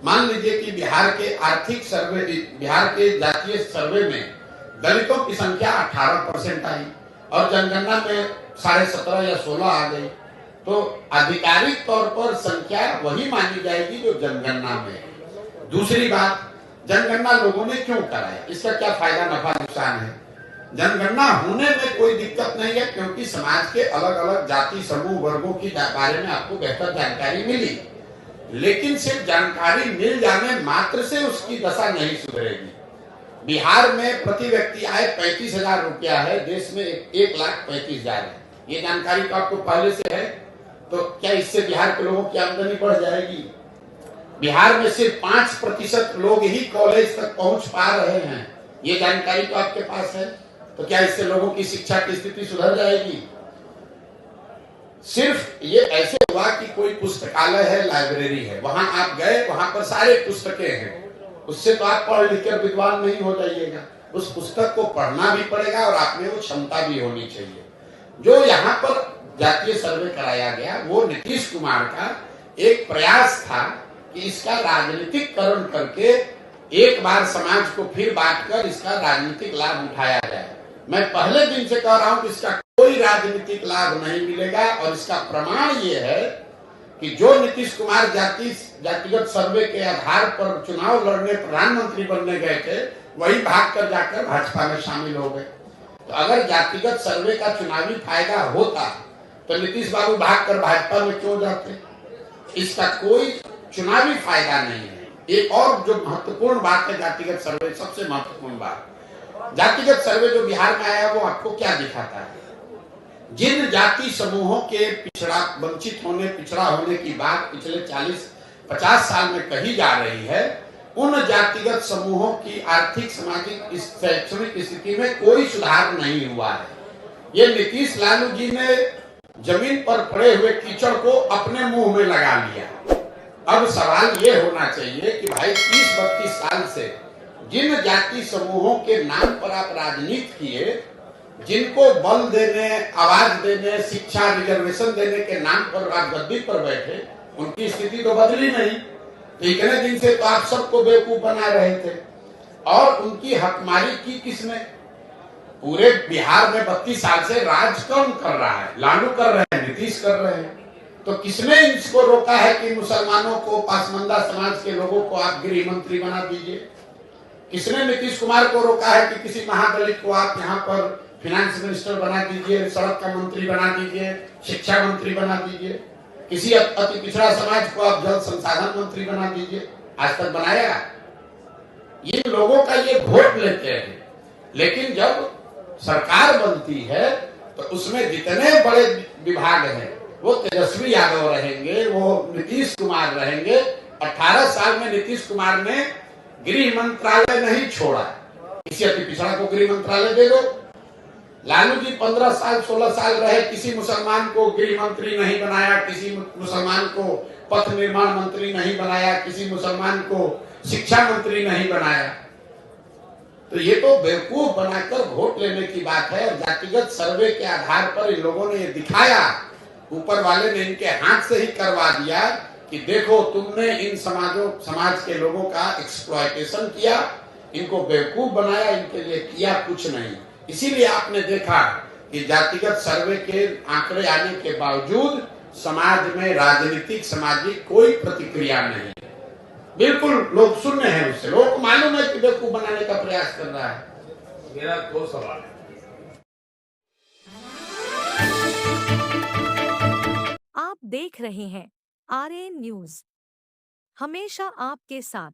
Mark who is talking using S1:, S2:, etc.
S1: मान लीजिए कि बिहार के आर्थिक सर्वे, बिहार के जातीय सर्वे में दलितों की संख्या 18% आई और जनगणना में 17.5 या 16 आ गई, तो आधिकारिक तौर पर संख्या वही मानी जाएगी जो जनगणना में है। दूसरी बात, जनगणना लोगों ने क्यों कराया, इसका क्या फायदा नफा नुकसान है? जनगणना होने में कोई दिक्कत नहीं है, क्योंकि समाज के अलग अलग जाति समूह वर्गों के बारे में आपको बेहतर जानकारी मिली, लेकिन सिर्फ जानकारी मिल जाने मात्र से उसकी दशा नहीं सुधरेगी। बिहार में प्रति व्यक्ति आय 35,000 रुपया है, देश में 1,35,000 है। ये जानकारी तो आपको पहले से है, तो क्या इससे बिहार के लोगों की आमदनी बढ़ जाएगी? बिहार में सिर्फ 5% लोग ही कॉलेज तक पहुंच पा रहे हैं, ये जानकारी तो आपके पास है, तो क्या इससे लोगों की शिक्षा की स्थिति सुधर जाएगी? सिर्फ ये ऐसे हुआ कि कोई पुस्तकालय है, लाइब्रेरी है, वहां आप गए, वहां पर सारे पुस्तकें हैं, उससे तो आप पढ़ लिख कर विद्वान नहीं हो जाइएगा, उस पुस्तक को पढ़ना भी पड़ेगा और आप में वो क्षमता भी होनी चाहिए। जो यहाँ पर जातीय सर्वे कराया गया वो नीतीश कुमार का एक प्रयास था कि इसका राजनीतिकरण करके एक बार समाज को फिर बांटकर इसका राजनीतिक लाभ उठाया जाए। मैं पहले दिन से कह रहा हूं कि इसका कोई राजनीतिक लाभ नहीं मिलेगा, और इसका प्रमाण ये है कि जो नीतीश कुमार जातिगत सर्वे के आधार पर चुनाव लड़ने, प्रधानमंत्री बनने गए थे, वही भाग कर जाकर भाजपा में शामिल हो गए। तो अगर जातिगत सर्वे का चुनावी फायदा होता तो नीतीश बाबू भागकर भाजपा में क्यों जाते? इसका कोई चुनावी फायदा नहीं है। एक और जो महत्वपूर्ण बात है जातिगत सर्वे, सबसे महत्वपूर्ण बात, जातिगत सर्वे जो बिहार में आया वो आपको क्या दिखाता है? जिन जाति समूहों के वंचित होने, पिछड़ा होने की बात पिछले 40-50 साल में कही जा रही है, उन जातिगत समूहों की आर्थिक, सामाजिक, शैक्षणिक स्थिति में कोई सुधार नहीं हुआ है। ये नीतीश लालू जी ने जमीन पर पड़े हुए कीचड़ को अपने मुंह में लगा लिया। अब सवाल ये होना चाहिए कि भाई 30-32 साल से जिन जाति समूहों के नाम पर आप राजनीति किए, जिनको बल देने, आवाज देने, शिक्षा, रिजर्वेशन देने के नाम पर आप गद्दी पर बैठे, उनकी स्थिति तो बदली नहीं। तो इतने दिन से तो आप सबको बेवकूफ बना रहे थे, और उनकी हकमारी की किसने? पूरे बिहार में 32 साल से राज कौन कर रहा है? लालू कर रहे हैं, नीतीश कर रहे हैं। तो किसने इसको रोका है कि मुसलमानों को, पासमंदा समाज के लोगों को आप गृह मंत्री बना दीजिए? किसने नीतीश कुमार को रोका है कि किसी महादलित को आप यहाँ पर फाइनेंस मिनिस्टर बना दीजिए, सड़क का मंत्री बना दीजिए, शिक्षा मंत्री बना दीजिए, किसी अति पिछड़ा समाज को आप जल संसाधन मंत्री बना दीजिए? आज तक बनाया? ये लोगों का ये वोट लेते हैं, लेकिन जब सरकार बनती है तो उसमें जितने बड़े विभाग हैं वो तेजस्वी यादव रहेंगे, वो नीतीश कुमार रहेंगे। 18 साल में नीतीश कुमार ने गृह मंत्रालय नहीं छोड़ा, किसी अति पिछड़ा को गृह मंत्रालय दे दो। लालू जी 15 साल 16 साल रहे, किसी मुसलमान को गृह मंत्री नहीं बनाया, किसी मुसलमान को पथ निर्माण मंत्री नहीं बनाया, किसी मुसलमान को शिक्षा मंत्री नहीं बनाया। तो ये तो बेवकूफ बनाकर वोट लेने की बात है। जातिगत सर्वे के आधार पर इन लोगों ने ये दिखाया, ऊपर वाले ने इनके हाथ से ही करवा दिया कि देखो तुमने इन समाज के लोगों का एक्सप्लॉयटेशन किया, इनको बेवकूफ बनाया, इनके लिए किया कुछ नहीं। इसीलिए आपने देखा कि जातिगत सर्वे के आंकड़े आने के बावजूद समाज में राजनीतिक, सामाजिक कोई प्रतिक्रिया नहीं है। बिल्कुल लोग शून्य हैं उससे, लोगों को मालूम है कि बेवकूफ बनाने का प्रयास कर रहा है। मेरा 2 सवाल है।
S2: आप देख रहे हैं आरएन न्यूज, हमेशा आपके साथ।